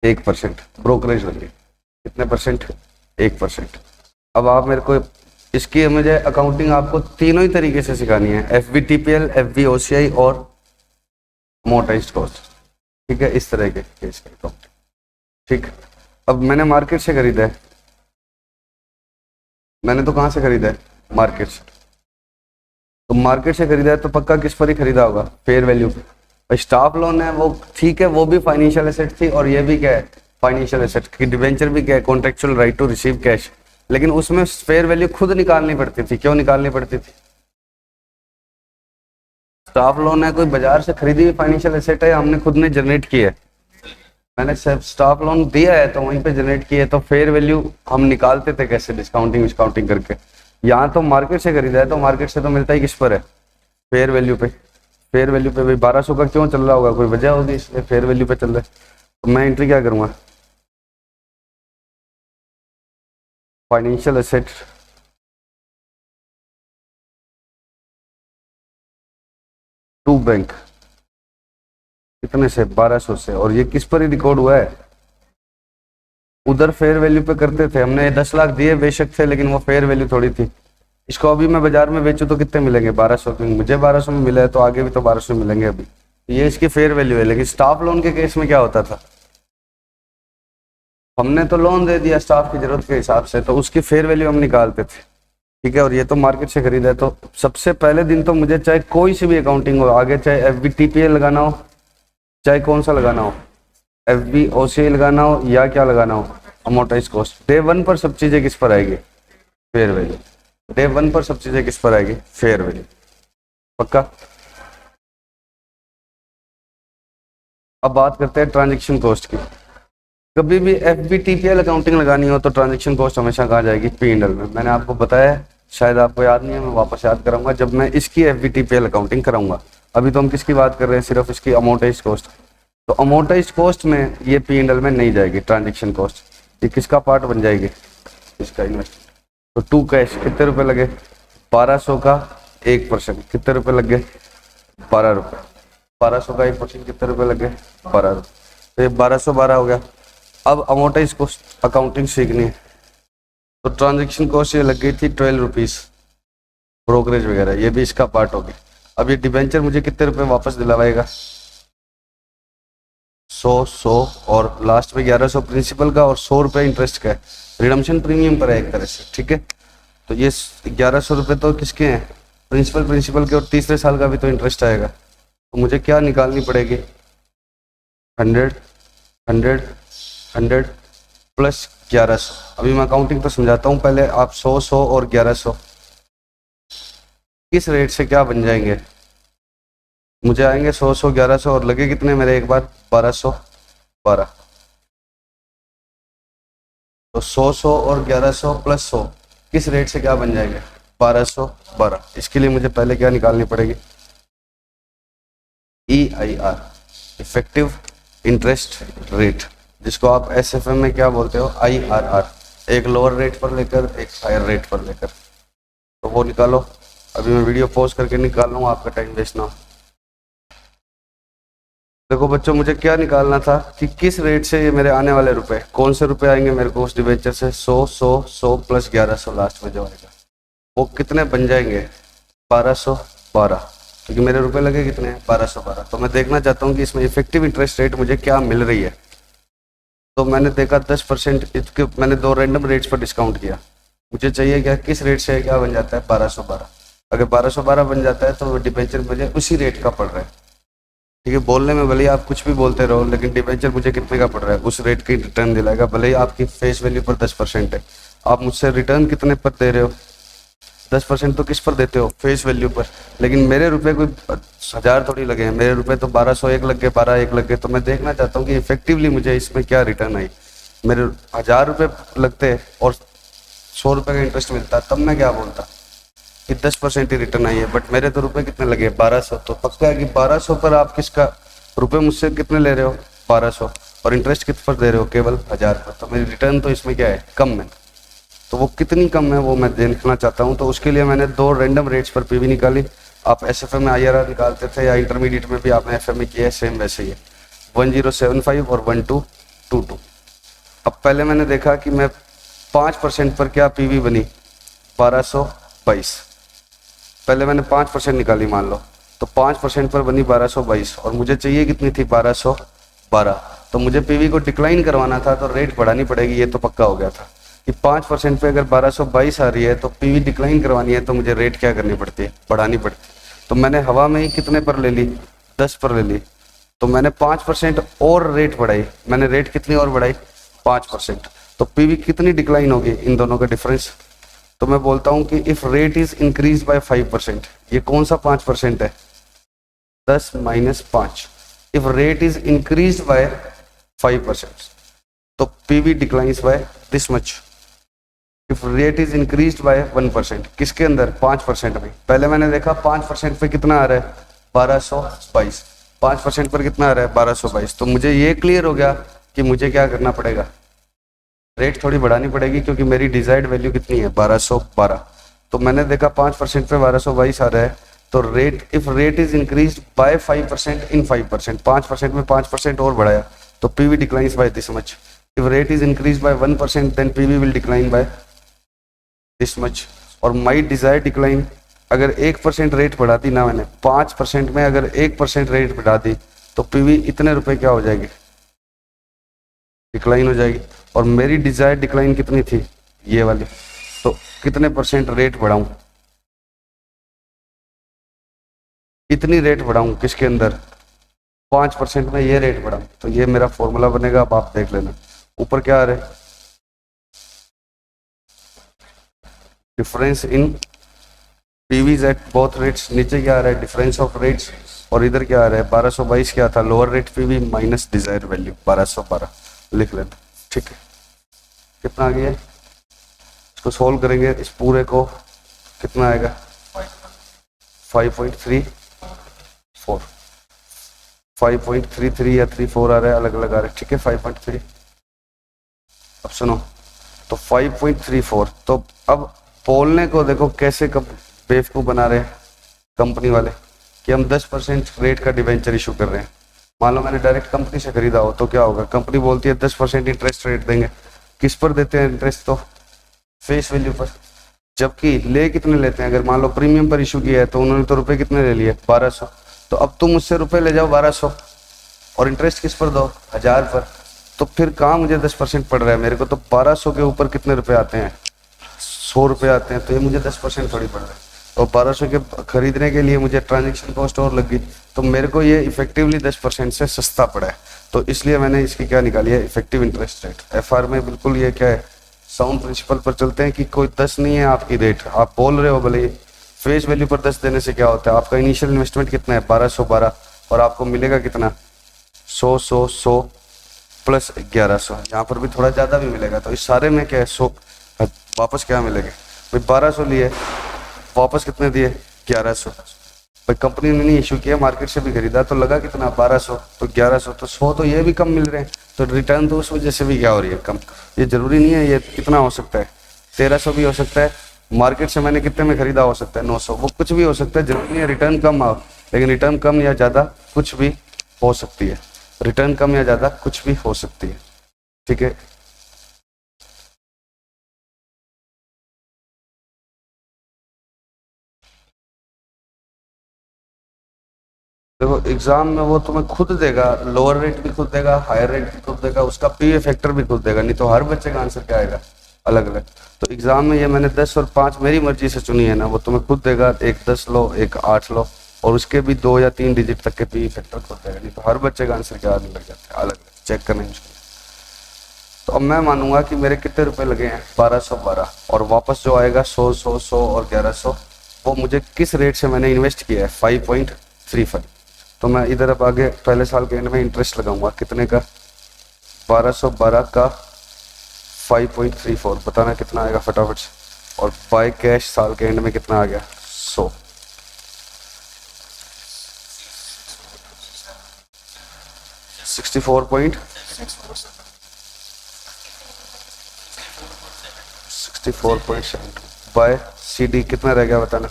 1%। ब्रोकरेज लग गई कितने परसेंट, 1%। अब आप मेरे को इसकी मुझे अकाउंटिंग आपको तीनों ही तरीके से सिखानी है, FVTPL, FVOCI और अमोर्टाइज्ड कॉस्ट। ठीक है, इस तरह के केस की अकाउंटिंग। ठीक। अब मैंने मार्केट से खरीदा है, मैंने तो कहाँ से खरीदा है, मार्केट से। तो मार्केट से खरीदा है तो पक्का किस पर ही खरीदा होगा, फेयर वैल्यू पे। स्टाफ लोन है वो ठीक है, वो भी फाइनेंशियल एसेट थी और ये भी क्या है, फाइनेंशियल एसेट की। डिबेंचर भी क्या है, contractual right to receive cash. लेकिन उसमें फेयर वैल्यू खुद निकालनी पड़ती थी। क्यों निकालनी पड़ती थी, स्टाफ लोन है कोई बाजार से खरीदी हुई फाइनेंशियल एसेट है, हमने खुद ने जनरेट की है। मैंने स्टाफ लोन दिया है तो वहीं पे जनरेट की है, तो फेयर वैल्यू हम निकालते थे कैसे, डिस्काउंटिंग करके। यहाँ तो मार्केट से खरीदा है तो मार्केट से तो मिलता ही किस पर है, फेयर वैल्यू पे। फेयर वैल्यू पे भाई 1200 का क्यों चल रहा होगा, कोई वजह होगी, इसलिए फेयर वैल्यू पे चल रहा है। तो मैं एंट्री क्या करूँगा, फाइनेंशियल एसेट टू बैंक, कितने से, 1200 से। और ये किस पर ही रिकॉर्ड हुआ है, उधर फेयर वैल्यू पे करते थे हमने। 10 लाख दिए बेशक थे, लेकिन वो फेयर वैल्यू थोड़ी थी। इसको अभी मैं बाजार में बेचूं तो कितने मिलेंगे, 1200। मुझे 1200 में मिला है तो आगे भी तो 1200 मिलेंगे अभी। ये इसकी फेयर वैल्यू है। लेकिन स्टाफ लोन के केस में क्या होता था, हमने तो लोन दे दिया स्टाफ की जरूरत के हिसाब से, तो उसकी फेयर वैल्यू हम निकालते थे। ठीक है, और ये तो मार्केट से खरीदा है। तो सबसे पहले दिन तो मुझे चाहे कोई सी भी अकाउंटिंग हो, आगे चाहे FVTPL लगाना हो, चाहे कौन सा लगाना हो, FVOCI लगाना हो या क्या लगाना हो, अमोर्टाइज्ड कॉस्ट, डे 1 पर सब चीजें किस पर आएगी, फेयर वैल्यू। डे 1 पर सब चीजें किस पर आएगी, फेयर वैल्यू। पक्का। अब बात करते हैं ट्रांजैक्शन कॉस्ट की। कभी भी FVTPL अकाउंटिंग लगानी हो तो ट्रांजैक्शन कॉस्ट हमेशा कहाँ जाएगी, P&L में। मैंने आपको बताया, शायद आपको याद नहीं है, मैं वापस याद कराऊंगा जब मैं इसकी FVTPL अकाउंटिंग कराऊंगा। अभी तो हम किसकी बात कर रहे हैं, सिर्फ इसकी अमोर्टाइज्ड कॉस्ट। तो अमोर्टाइज्ड कॉस्ट में ये P&L में नहीं जाएगी ट्रांजैक्शन कॉस्ट। ये किसका पार्ट बन जाएगी, इसका इन्वेस्टमेंट। तो टू कैश कितने रुपए लगे, 1200 का 1%, कितने रुपए लग गए, 12 रुपये। 1200 का 1% कितने रुपए लग गए, 12 रुपये। तो ये 1212 हो गया। अब अमोर्टाइज कॉस्ट अकाउंटिंग सीखनी है तो ट्रांजैक्शन कॉस्ट ये लग गई थी 12 रुपीज़, ब्रोकरेज वगैरह ये भी इसका पार्ट हो गया। अब ये डिबेंचर मुझे कितने रुपए वापस दिलवाएगा, 100 और लास्ट में 1100 प्रिंसिपल का और 100 रुपये इंटरेस्ट का है। रिडम्पशन प्रीमियम पर है एक तरह से। ठीक है, तो ये 1100 रुपये तो किसके हैं, प्रिंसिपल के, और तीसरे साल का भी तो इंटरेस्ट आएगा। तो मुझे क्या निकालनी पड़ेगी, 100 प्लस 1100। अभी मैं अकाउंटिंग तो समझाता हूँ, पहले आप 100 और 1100 किस रेट से क्या बन जाएंगे। मुझे आएंगे 100 1100 और लगे कितने मेरे एक बार, 1212। तो 100 और 1100 प्लस 100 किस रेट से क्या बन जाएंगे, 1212। इसके लिए मुझे पहले क्या निकालनी पड़ेगी, EIR, इफेक्टिव इंटरेस्ट रेट, जिसको आप SFM में क्या बोलते हो, IRR। एक लोअर रेट पर लेकर एक हायर रेट पर लेकर, तो वो निकालो। अभी मैं वीडियो पॉज करके निकाल लूँ, आपका टाइम वेस्ट ना हो। देखो बच्चों, मुझे क्या निकालना था कि किस रेट से ये मेरे आने वाले रुपए, कौन से रुपए आएंगे मेरे को उस डिबेंचर से, 100 प्लस 1100 लास्ट में जो आएगा वो कितने बन जाएंगे, 1212, क्योंकि मेरे रुपए लगे कितने हैं, 1212। तो मैं देखना चाहता हूँ कि इसमें इफेक्टिव इंटरेस्ट रेट मुझे क्या मिल रही है। तो मैंने देखा 10%, इसके मैंने 2 रैंडम रेट्स पर डिस्काउंट किया। मुझे चाहिए क्या, किस रेट से क्या बन जाता है, 1212। अगर 1212 बन जाता है तो डिबेंचर मुझे उसी रेट का पड़ रहा है। ठीक है, बोलने में भले ही आप कुछ भी बोलते रहो, लेकिन डिबेंचर मुझे कितने का पड़ रहा है, उस रेट की रिटर्न दिलाएगा। भले ही आपकी फेस वैल्यू पर 10% है, आप मुझसे रिटर्न कितने पर दे रहे हो, 10% तो किस पर देते हो, फेस वैल्यू पर। लेकिन मेरे रुपए कोई 1000 थोड़ी लगे हैं, मेरे रुपए तो 1201 लग गए, 1201 लग गए। तो मैं देखना चाहता हूँ कि इफेक्टिवली मुझे इसमें क्या रिटर्न आई। मेरे 1000 रुपये लगते और 100 रुपये का इंटरेस्ट मिलता, तब मैं क्या बोलता कि 10% ही रिटर्न आई है। बट मेरे तो रुपए कितने लगे, 1200। तो पक्का है कि 1200 पर आप किसका रुपए मुझसे कितने ले रहे हो, 1200, और इंटरेस्ट कित पर दे रहे हो, केवल 1000 पर। तो मेरी रिटर्न तो इसमें क्या है, कम है। तो वो कितनी कम है वो मैं देखना चाहता हूँ। तो उसके लिए मैंने 2 रैंडम रेट्स पर पीवी निकाली। आप एसएफए में आईआरआर निकालते थे या इंटरमीडिएट में भी आपने एफए किया है, सेम वैसे ही है, 1075 और 1222। अब पहले मैंने देखा कि मैं 5% पर क्या पीवी बनी, 1222। पहले मैंने 5% निकाली मान लो, तो 5% पर बनी 1222, और मुझे चाहिए कितनी थी, 1212। तो मुझे पीवी को डिक्लाइन करवाना था, तो रेट बढ़ानी पड़ेगी, ये तो पक्का हो गया था कि 5% पे अगर 1222 आ रही है तो पीवी डिक्लाइन करवानी है, तो मुझे रेट क्या करनी पड़ती है, बढ़ानी पड़ती है। तो मैंने हवा में ही कितने पर ले ली, 10 पर ले ली। तो मैंने 5% और रेट बढ़ाई, मैंने रेट कितनी और बढ़ाई, 5%। तो पीवी कितनी डिक्लाइन होगी, इन दोनों का डिफरेंस। तो मैं बोलता हूं कि if rate is increase by 5%, ये कौन सा 5% है, 10 minus 5। If rate is increase by 5%, तो PV declines by this much. If rate is increase by 1%, किसके अंदर, 5% में। पहले मैंने देखा 5% पे कितना आ रहा है, 1222। 5% पर कितना आ रहा है, 1222। तो मुझे ये क्लियर हो गया कि मुझे क्या करना पड़ेगा, रेट थोड़ी बढ़ानी पड़ेगी, क्योंकि मेरी डिजायर्ड वैल्यू कितनी है, 1212। तो मैंने देखा 5% पे 1222 आ रहा है, तो rate, if rate is increase by 5% in 5%, 5% में 5% और बढ़ाया, तो PV declines by this much. If rate is increase by 1%, then PV will decline by this much. और माई डिजायर डिक्लाइन, अगर 1% रेट बढ़ा दी ना मैंने, 5% में अगर 1% रेट बढ़ा दी, तो पीवी इतने रुपए क्या हो जाएगी, डिक्लाइन हो जाएगी। और मेरी डिजायर डिक्लाइन कितनी थी, ये वाली। तो कितने परसेंट रेट बढ़ाऊं, इतनी रेट बढ़ाऊं किसके अंदर, 5% में ये रेट बढ़ाऊं। तो ये मेरा फॉर्मूला बनेगा, अब आप देख लेना। ऊपर क्या आ रहा है, difference in PVs at both rates. नीचे क्या आ रहा है, डिफरेंस ऑफ रेट्स। और इधर क्या आ रहा है, 1222 क्या था, lower rate PV minus desire value 1212, लिख लेना। ठीक है, कितना आ गया, इसको सोल्व करेंगे, इस पूरे को कितना आएगा, 5.34, 5.33 या 34 आ रहा है, अलग अलग आ रहा है। ठीक है, 5.3। अब सुनो, तो 5.34। तो अब बोलने को देखो कैसे कब बेवकूफ बना रहे हैं कंपनी वाले, कि हम 10% रेट का डिवेंचर इशू कर रहे हैं। मान लो मैंने डायरेक्ट कंपनी से खरीदा हो, तो क्या होगा, कंपनी बोलती है 10% इंटरेस्ट रेट देंगे। किस पर देते हैं इंटरेस्ट, तो फेस वैल्यू पर। जबकि ले कितने लेते हैं, अगर मान लो प्रीमियम पर इशू किया है, तो उन्होंने तो रुपए कितने ले लिए, 1200। तो अब तुम मुझसे रुपए ले जाओ 1200, और इंटरेस्ट किस पर दो, 1000 पर। तो फिर कहाँ मुझे 10% पड़ रहा है, मेरे को तो 1200 के ऊपर कितने रुपए आते हैं, 100 रुपये आते हैं। तो ये मुझे 10% थोड़ी पड़ रहा है। और 1200 के खरीदने के लिए मुझे ट्रांजेक्शन कॉस्ट और लग गई, तो मेरे को ये इफेक्टिवली 10% से सस्ता पड़ा है। तो इसलिए मैंने इसकी क्या निकाली है, इफेक्टिव इंटरेस्ट रेट। एफआर में बिल्कुल ये क्या है, साउंड प्रिंसिपल पर चलते हैं कि कोई 10 नहीं है आपकी रेट, आप बोल रहे हो भले फेस वैल्यू पर 10 देने से क्या होता है, आपका इनिशियल इन्वेस्टमेंट कितना है, 1212, और आपको मिलेगा कितना, 100 प्लस 1100, यहाँ पर भी थोड़ा ज़्यादा भी मिलेगा। तो इस सारे में क्या है, 100 वापस क्या मिलेगा भाई, 1200 लिए, वापस कितने दिए, 1100। भाई कंपनी ने नहीं इशू किया, मार्केट से भी खरीदा, तो लगा कितना, 1200, तो 1100, तो 100 तो ये भी कम मिल रहे हैं। तो रिटर्न तो उस वजह से भी क्या हो रही है, कम। ये जरूरी नहीं है ये कितना हो सकता है, 1300 भी हो सकता है, मार्केट से मैंने कितने में खरीदा हो सकता है, 900, वो कुछ भी हो सकता है। जरूरी नहीं है रिटर्न कम आओ, लेकिन रिटर्न कम या ज़्यादा कुछ भी हो सकती है, रिटर्न कम या ज़्यादा कुछ भी हो सकती है, ठीक है। देखो एग्जाम में वो तुम्हें खुद देगा, लोअर रेट भी खुद देगा, हायर रेट भी खुद देगा, उसका पीवी फैक्टर भी खुद देगा, नहीं तो हर बच्चे का आंसर क्या आएगा, अलग अलग। तो एग्जाम में ये मैंने 10 और 5 मेरी मर्जी से चुनी है ना, वो तुम्हें खुद देगा, एक 10 लो एक 8 लो, और उसके भी 2 या 3 डिजिट तक के पीवी फैक्टर खुद देगा, नहीं तो हर बच्चे का आंसर क्या आने लग जाता है, अलग अलग चेक करना मुश्किल। तो अब मैं मानूंगा कि मेरे कितने रुपए लगे हैं, 1212, और वापस जो आएगा 100 और 1100, वो मुझे किस रेट से मैंने इन्वेस्ट किया है, 5.35। तो मैं इधर अब आगे पहले साल के एंड में इंटरेस्ट लगाऊंगा, कितने का, 1212 का 5.34, बताना कितना आएगा फटाफट से, और बाय कैश साल के एंड में कितना आ गया, 100, 64.7 बाय सी डी कितना रह गया बताना,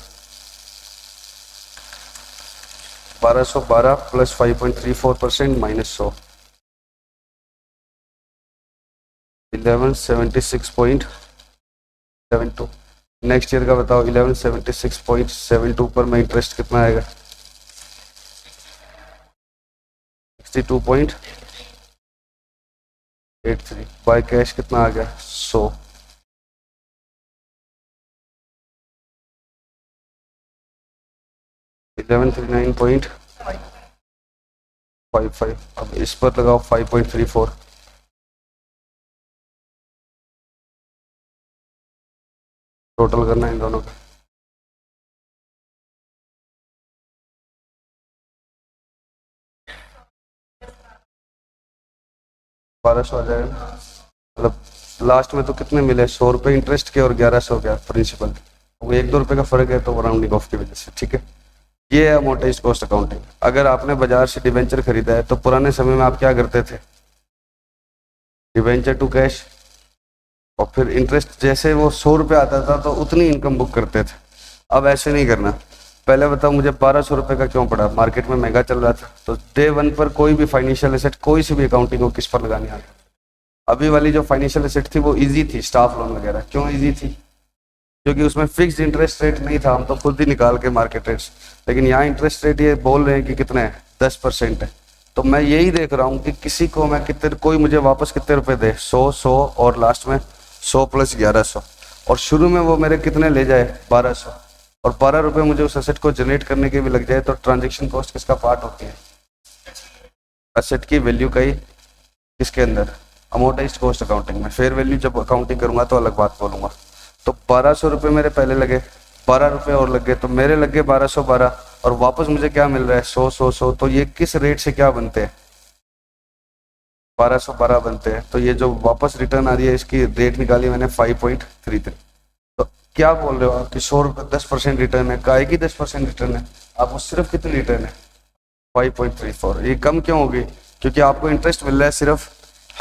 1212 प्लस 5.34% माइनस 100, 1176.72। नेक्स्ट ईयर का बताओ, 1176.72 पर मैं इंटरेस्ट कितना आएगा, 62.83, बाय कैश कितना आ गया, 100, 1139.55। अब इस पर लगाओ 5.34, टोटल करना है इन दोनों का, 1200 आ जाएगा। मतलब लास्ट में तो कितने मिले, 100 रुपये इंटरेस्ट के और 1100 क्या प्रिंसिपल, वो 1-2 रुपये का फर्क है, तो राउंडिंग ऑफ की वजह से, ठीक है। ये है अमोर्टाइज्ड कॉस्ट अकाउंटिंग। अगर आपने बाजार से डिवेंचर खरीदा है तो पुराने समय में आप क्या करते थे, डिवेंचर टू कैश, और फिर इंटरेस्ट जैसे वो 100 रुपये आता था तो उतनी इनकम बुक करते थे। अब ऐसे नहीं करना। पहले बताओ मुझे 1200 रुपये का क्यों पड़ा, मार्केट में महंगा चल रहा था, तो डे 1 पर कोई भी फाइनेंशियल एसेट, कोई सी भी अकाउंटिंग को किस पर लगानी आती। अभी वाली जो फाइनेंशियल एसेट थी वो इजी थी, स्टाफ लोन वगैरह। क्यों इजी थी, क्योंकि उसमें फिक्स्ड इंटरेस्ट रेट नहीं था, हम तो खुद ही निकाल के मार्केट रेट्स। लेकिन यहाँ इंटरेस्ट रेट ये बोल रहे हैं कि कितने हैं, 10% है। तो मैं यही देख रहा हूँ कि किसी को मैं कितने, कोई मुझे वापस कितने रुपए दे, 100 और लास्ट में 100 प्लस 1100, और शुरू में वो मेरे कितने ले जाए, 1200, और 12 रुपये मुझे उस एसेट को जनरेट करने के भी लग जाए, तो ट्रांजेक्शन कॉस्ट किसका पार्ट होती है, एसेट की वैल्यू का ही, किसके अंदर, अमोर्टाइज्ड कॉस्ट अकाउंटिंग में। फेयर वैल्यू जब अकाउंटिंग करूंगा तो अलग बात बोलूंगा। तो 1200 रुपये मेरे पहले लगे, 12 रुपये और लग गए, तो मेरे लग गए 1212, और वापस मुझे क्या मिल रहा है, 100। तो ये किस रेट से क्या बनते हैं, 1212 बनते हैं। तो ये जो वापस रिटर्न आ रही है, इसकी रेट निकाली मैंने 5.33। तो क्या बोल रहे हो आप कि 100 रुपये 10% रिटर्न है, काहे की 10% रिटर्न है, आपको सिर्फ कितनी रिटर्न है, 5.34। ये कम क्यों होगी, क्योंकि आपको इंटरेस्ट मिल रहा है सिर्फ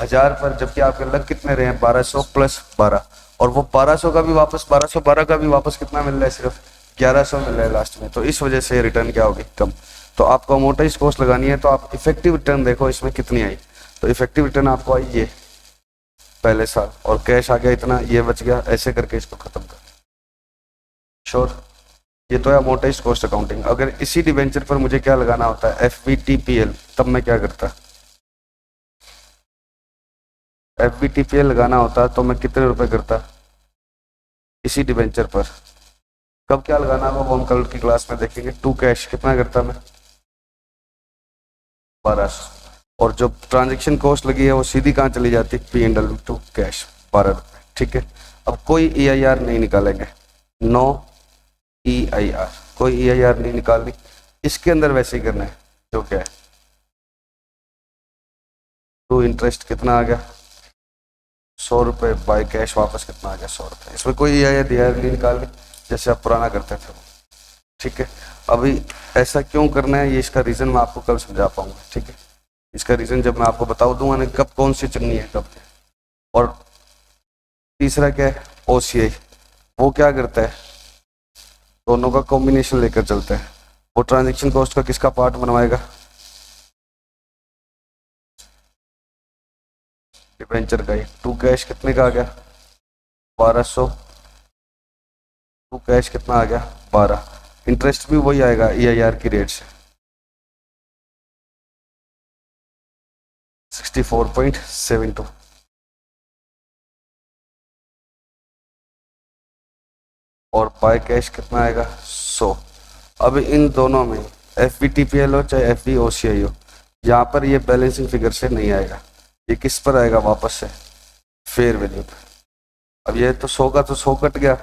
1000 पर, जबकि आपके लग कितने रहे हैं, 1200 प्लस 12, और वो 1200 का भी वापस, 1212 का भी वापस कितना मिल रहा है, सिर्फ 1100 मिल रहा है लास्ट में। तो इस वजह से रिटर्न क्या होगी, कम। तो आपको अमोर्टाइज्ड कॉस्ट लगानी है, तो आप इफेक्टिव रिटर्न देखो इसमें कितनी आई। तो इफेक्टिव रिटर्न आपको आई ये पहले साल, और कैश आ गया इतना, ये बच गया, ऐसे करके इसको खत्म कर। श्योर, ये तो है अमोर्टाइज्ड कॉस्ट अकाउंटिंग। अगर इसी डिवेंचर पर मुझे क्या लगाना होता है, FVTPL, तब मैं क्या करता, FVTPL लगाना होता तो मैं कितने रुपए करता इसी डिवेंचर पर। कब क्या लगाना होगा वो हम कल की क्लास में देखेंगे। टू कैश कितना करता मैं, 1200, और जो ट्रांजेक्शन कॉस्ट लगी है वो सीधी कहाँ चली जाती, P&L टू कैश, 12 रुपये, ठीक है। अब कोई EIR नहीं निकालेंगे, नो EIR, कोई EIR नहीं निकालनी। इसके अंदर वैसे ही करना है जो क्या है, टू इंटरेस्ट कितना आ गया, 100 रुपये, बाय कैश वापस कितना आ गया, 100 रुपये। इसमें कोई EIR नहीं निकालनी, जैसे आप पुराना करते थे, ठीक है। अभी ऐसा क्यों करना है, ये इसका रीज़न मैं आपको कल समझा पाऊंगा, ठीक है। इसका रीज़न जब मैं आपको बता दूंगा ना, कब कौन सी चुननी है कब। और तीसरा क्या है, OCI, वो क्या करता है, दोनों का कॉम्बिनेशन लेकर चलता है। वो ट्रांजेक्शन कॉस्ट का किसका पार्ट बनवाएगा, डिबेंचर का ही। टू कैश कितने का आ गया 1200, टू कैश कितना आ गया 12। इंटरेस्ट भी वही आएगा EIR की रेट से 64.72। और बाय कैश कितना आएगा 100। अब इन दोनों में FVTPL हो चाहे FVOCI हो, यहाँ पर ये बैलेंसिंग फिगर से नहीं आएगा, ये किस पर आएगा वापस से फेयर वैल्यू पर। अब ये तो 100 का तो 100 कट गया,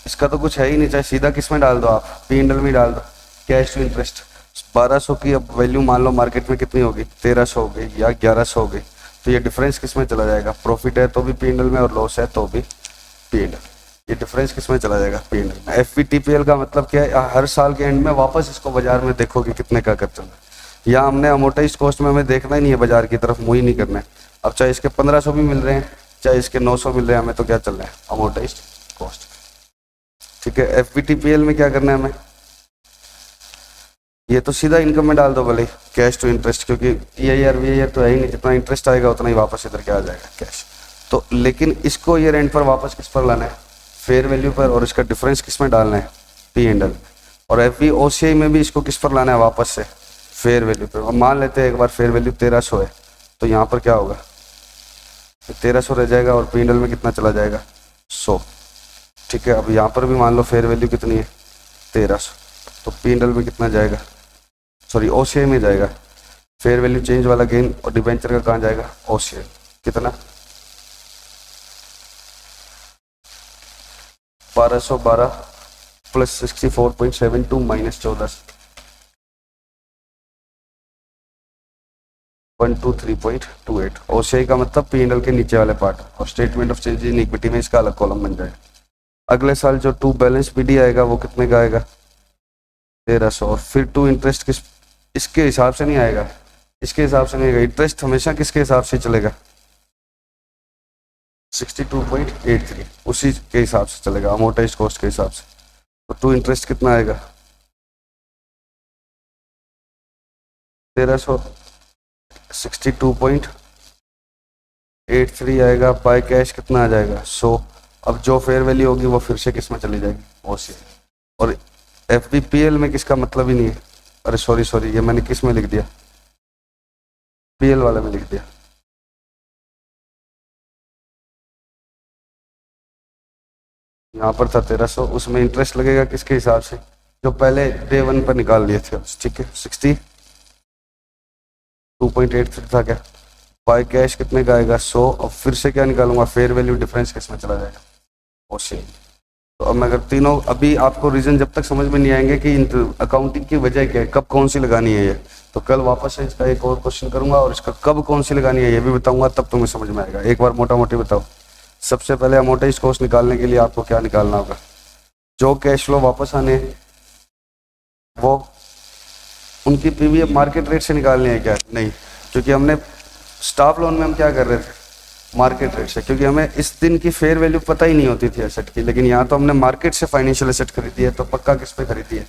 इसका तो कुछ है ही नहीं, चाहे सीधा किस में डाल दो आप, P&L में डाल दो, कैश टू इंटरेस्ट। 1200 की अब वैल्यू मान लो मार्केट में कितनी होगी 1300 हो गई या 1100 हो गई, तो ये डिफरेंस किस में चला जाएगा, प्रॉफिट है तो भी P&L में और लॉस है तो भी P&L। ये डिफरेंस किस में चला जाएगा P&L में। FVTPL का मतलब क्या है, हर साल के एंड में वापस इसको बाजार में देखोगे कितने का कर चल रहा है। यहाँ हमने अमोटाइज कॉस्ट में हमें देखना ही नहीं है, बाजार की तरफ मुँह ही नहीं करना है। अब चाहे इसके 1500 भी मिल रहे हैं चाहे इसके 900 मिल रहे हैं, हमें तो क्या चल रहा है अमोटाइज कॉस्ट। ठीक है, FVTPL में क्या करना है हमें, ये तो सीधा इनकम में डाल दो भले कैश टू इंटरेस्ट, क्योंकि EIR VIR तो है ही नहीं, जितना इंटरेस्ट आएगा उतना ही वापस इधर क्या आ जाएगा कैश। तो लेकिन इसको ईयर एंड पर वापस किस पर लाना है फेयर वैल्यू पर, और इसका डिफरेंस किस में डालना है P&L। और FVOCI में भी इसको किस पर लाना है वापस से फेयर वैल्यू पर। और मान लेते हैं एक बार फेयर वैल्यू 1300 है, तो यहाँ पर क्या होगा 1300 रह जाएगा और P&L में कितना चला जाएगा 100। ठीक है, अब यहाँ पर भी मान लो फेयर वैल्यू कितनी है 1300, तो P&L में कितना जाएगा, सॉरी OCI में जाएगा, फेयर वैल्यू चेंज वाला गेन, और डिबेंचर का कहाँ जाएगा OCI। कितना 1212 प्लस 64.72 माइनस 14 123.28। OCI का मतलब P&L के नीचे वाले पार्ट, और statement of change in equity में इसका अलग कॉलम बन जाएगा। अगले साल जो टू बैलेंस PD आएगा वो कितने का आएगा 1300। और फिर टू इंटरेस्ट किस, इसके हिसाब से नहीं आएगा, इसके हिसाब से नहीं आएगा, इंटरेस्ट हमेशा किसके हिसाब से चलेगा 62.83, उसी के हिसाब से चलेगा अमोटाइज कॉस्ट के हिसाब से। तो टू इंटरेस्ट कितना आएगा 1300, 62.83 आएगा, बाय कैश कितना आ जाएगा 100। अब जो फेयर वैल्यू होगी वो फिर से किस में चली जाएगी OCI। और FVPL में किसका मतलब ही नहीं है, अरे सॉरी ये मैंने किस में लिख दिया PL वाले में लिख दिया। यहाँ पर था 1300, उसमें इंटरेस्ट लगेगा किसके हिसाब से जो पहले डे 1 पर निकाल लिए थे। ठीक है, 62.83 था क्या, बाय कैश कितने का आएगा 100। और फिर से क्या निकालूंगा फेयर वैल्यू डिफरेंस किस में चला जाएगा OCI। तो अब मैं अगर तीनों, अभी आपको रीजन जब तक समझ में नहीं आएंगे कि अकाउंटिंग की वजह क्या है, कब कौन सी लगानी है ये, तो कल वापस से इसका एक और क्वेश्चन करूंगा और इसका कब कौन सी लगानी है ये भी बताऊंगा, तब तुम्हें समझ में आएगा। एक बार मोटा मोटी बताओ। सबसे पहले अमोटाइज कॉस्ट निकालने के लिए आपको क्या निकालना होगा, जो कैश फ्लो वापस आने वो उनकी PV मार्केट रेट से निकालनी है क्या, नहीं, क्योंकि हमने स्टाफ लोन में हम क्या कर रहे थे मार्केट रेट से, क्योंकि हमें इस दिन की फेयर वैल्यू पता ही नहीं होती थी एसेट की। लेकिन यहाँ तो हमने मार्केट से फाइनेंशियल एसेट खरीदी है, तो पक्का किस पे खरीदी है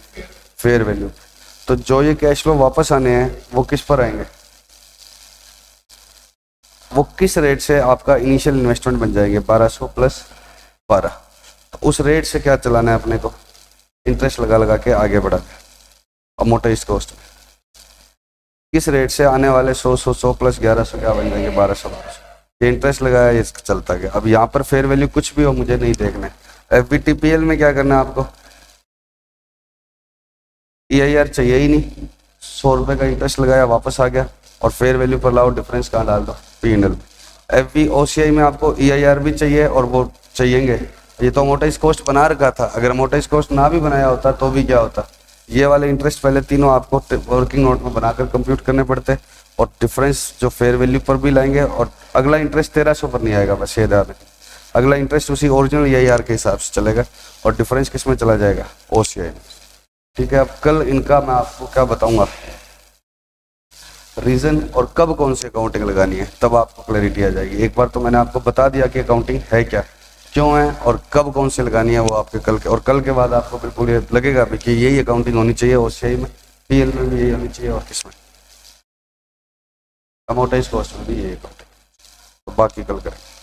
फेयर वैल्यू। तो जो ये कैश फ्लो वापस आने हैं वो किस पर आएंगे, वो किस रेट से आपका इनिशियल इन्वेस्टमेंट बन जाएंगे 1200 प्लस 12। तो उस रेट से क्या चलाना है अपने को, इंटरेस्ट लगा लगा के आगे बढ़ा के अमोटाइज कॉस्ट में किस रेट से आने वाले 100 प्लस 1100 क्या बन जाएंगे 1200। ये इंटरेस्ट लगाया ये चलता गया। अब यहाँ पर फेयर वैल्यू कुछ भी हो मुझे नहीं देखना है। FVTPL में क्या करना है आपको, EIR चाहिए ही नहीं, 100 रुपये का इंटरेस्ट लगाया वापस आ गया, और फेयर वैल्यू पर लाओ डिफरेंस कहाँ डाल दो P&L। FVOCI में आपको EIR भी चाहिए और वो चाहिएंगे, ये तो अमोटाइज कॉस्ट बना रखा था, अगर अमोटाइज कॉस्ट ना भी बनाया होता तो भी क्या होता, ये वाले इंटरेस्ट पहले तीनों आपको वर्किंग नोट में बनाकर कंप्यूट करने पड़ते, और डिफरेंस जो फेयर वैल्यू पर भी लाएंगे। और अगला इंटरेस्ट 1300 पर नहीं आएगा, बस ये ध्यान रखें, अगला इंटरेस्ट उसी ओरिजिनल EIR के हिसाब से चलेगा, और डिफरेंस किस में चला जाएगा OCI में। ठीक है, अब कल इनका मैं आपको क्या बताऊंगा रीजन, और कब कौन सी अकाउंटिंग लगानी है, तब आपको क्लैरिटी आ जाएगी। एक बार तो मैंने आपको बता दिया कि अकाउंटिंग है क्या, क्यों है, और कब कौन सी लगानी है, वो आपके कल के, और कल के बाद आपको बिल्कुल ये लगेगा भी कि यही अकाउंटिंग होनी चाहिए OCI में, PL में भी यही होनी चाहिए, और किस में अमोटाइज कॉस्ट में भी यही अकाउंटिंग। तो बाकी कल करें।